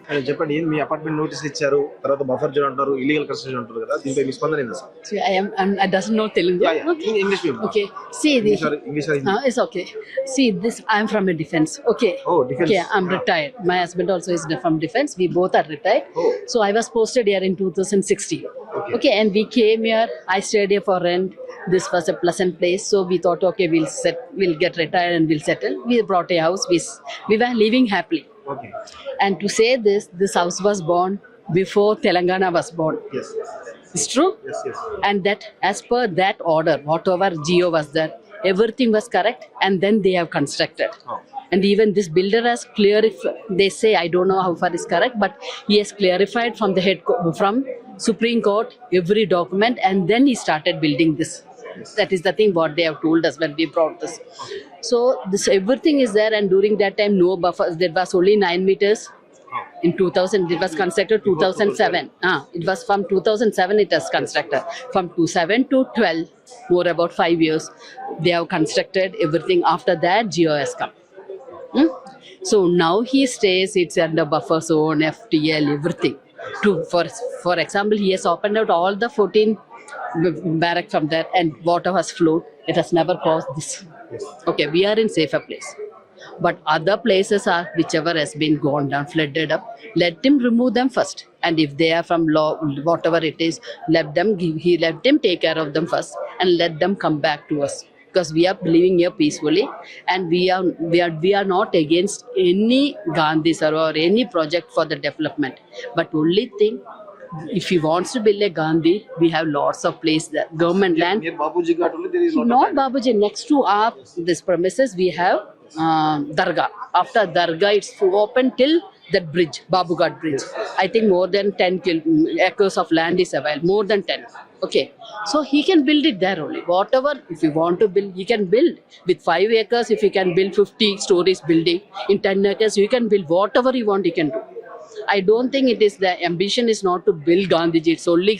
అని చెప్పండి. ఏం మీ అపార్ట్మెంట్ నోటీసులు ఇచ్చారు, తర్వాత బఫర్ జోన్ అంటారు, ఇల్లీగల్ కన్స్ట్రక్షన్ అంటారు కదా, దీనిపై మీ స్పందన ఏంది అసలు? See, I doesn't know Telugu. Okay. English medium. Okay. See, English it's okay. See, this I'm from a defense. Okay. Oh, defense. Okay, I'm retired. My husband also is from defense. We both are retired. Oh. So I was posted here in 2016. Okay, and we came here. I stayed here for rent. This was a pleasant place, so we thought, okay, we'll get retired and we'll settle. We brought a house. We were living happily. Okay. And to say this house was born before Telangana was born. Yes. It's true. Yes, yes. And that as per that order, whatever geo was there, everything was correct, and then they have constructed. Oh. And even this builder has clarified. They say, I don't know how far is correct, but he has clarified from the from Supreme Court every document, and then he started building this. That is the thing what they have told us when we brought this. So this everything is there, and during that time no buffers. There was only 9 meters. In 2000, it was constructed 2007. It was from 2007 it was constructed. From 2007 to 12, more about 5 years, they have constructed everything. After that, Geo has come. So now he stays, it's under buffer zone, FTL, everything. For example, he has opened out all the 14 barrack from there, and water has flowed. It has never caused this. Okay, we are in safer place. But other places are whichever has been gone down, flooded up. Let him remove them first. And if they are from law, whatever it is, let him take care of them first, and let them come back to us. Because we are living here peacefully, and we are not against any Gandhi sir or any project for the development. But only thing, if he wants to build a Gandhi, we have lots of place there. Government land. Near Babuji Ghat only there is lot of Not land. Babuji. Next to our this premises, we have Dargah. After Dargah, it's open till that bridge, Babu Ghat bridge. I think more than 10 acres of land is available. More than 10. Okay. So he can build it there only. Whatever, if you want to build, he can build. With 5 acres, if he can build 50 stories building, in 10 acres, you can build whatever you want, he can do. I don't think it is the ambition is not to build Gandhiji. It's only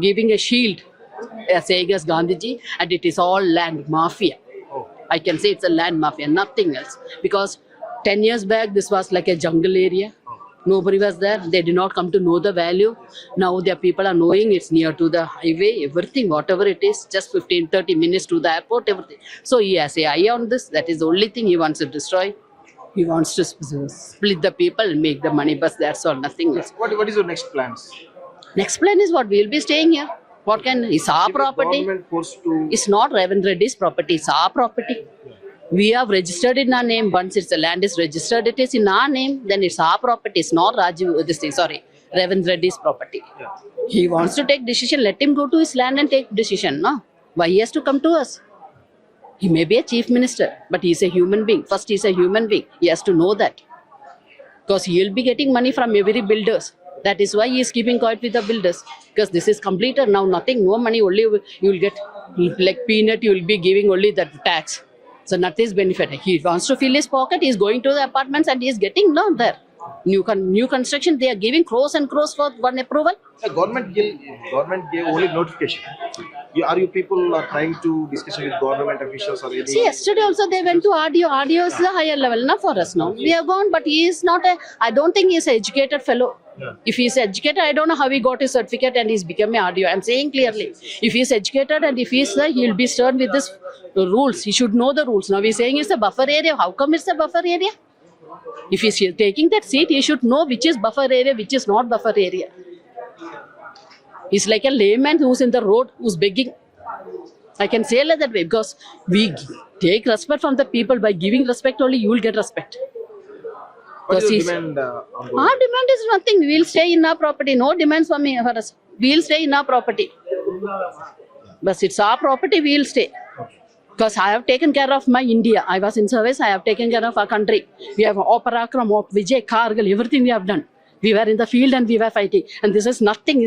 giving a shield, saying as Gandhiji, and it is all land mafia. I can say it's a land mafia, nothing else. Because 10 years back, this was like a jungle area. Nobody was there. They did not come to know the value. Now their people are knowing it's near to the highway, everything, whatever it is, just 15-30 minutes to the airport, everything. So he has an eye on this. That is the only thing he wants to destroy. He wants to split the people and make the money, but that's all, nothing else. What is your next plans? Next plan is what? We'll be staying here. What can? It's our property. Government forced to. It's not Ravindra Reddy's property. It's our property. We have registered in our name. Once it's the land is registered, it is in our name. Then it's our property. It's not Ravindra Reddy's property. Yeah. He wants to take decision. Let him go to his land and take decision. No, why he has to come to us? He may be a chief minister, but he is a human being. First, he is a human being. He has to know that. Because he will be getting money from every builders. That is why he is keeping quiet with the builders. Because this is completed. Now nothing, no money, only you will get like peanut, you will be giving only that tax. So nothing is benefit. He wants to fill his pocket, he is going to the apartments and he is getting no there. New construction, they are giving crores and crores for one approval. The government gave only notification. Are you people are trying to discuss with government officials or anything? See, yesterday also they went to RDO. RDO is the higher level now for us now. We have gone, but he is not I don't think he is an educated fellow. Yeah. If he is educated, I don't know how he got his certificate and he's become a RDO. I'm saying clearly. If he is educated and if he is there, he will be stern with this rules. He should know the rules. Now he's saying it's a buffer area. How come it's a buffer area? If he's taking that seat, he should know which is buffer area, which is not buffer area. He's like a layman who's in the road, who's begging. I can say like that way because we take respect from the people. By giving respect only, you will get respect. What is Because your he's- demand on Our demand is nothing. We will stay in our property. No demands for us. We will stay in our property. But it's our property, we will stay. Because I have taken care of my India. I was in service, I have taken care of our country. We have Oparakram, Vijay, Kargil, everything we have done. We were in the field and we were fighting. And this is nothing,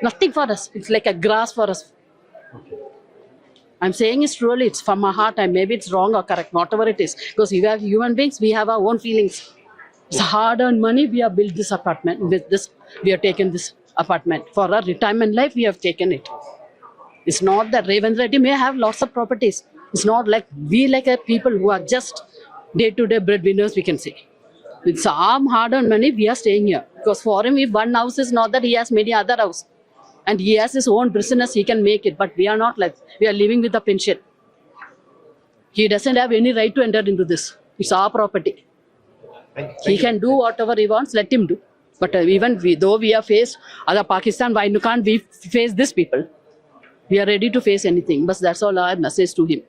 nothing for us. It's like a grass for us. I'm saying it's truly, it's from my heart, and maybe it's wrong or correct, whatever it is. Because we are human beings, we have our own feelings. It's hard-earned money, we have built this apartment. With this, we have taken this apartment. For our retirement life, we have taken it. It's not that Ravindra Reddy may have lots of properties. It's not like we like a people who are just day-to-day breadwinners, we can say. With some hard-earned money, we are staying here. Because for him, if one house is not that, he has many other houses. And he has his own business, he can make it. But we are not like, we are living with a pension. He doesn't have any right to enter into this. It's our property. He can do whatever he wants, let him do. But even though we are faced other Pakistan, why can't we face these people? We are ready to face anything. But that's all our message to him.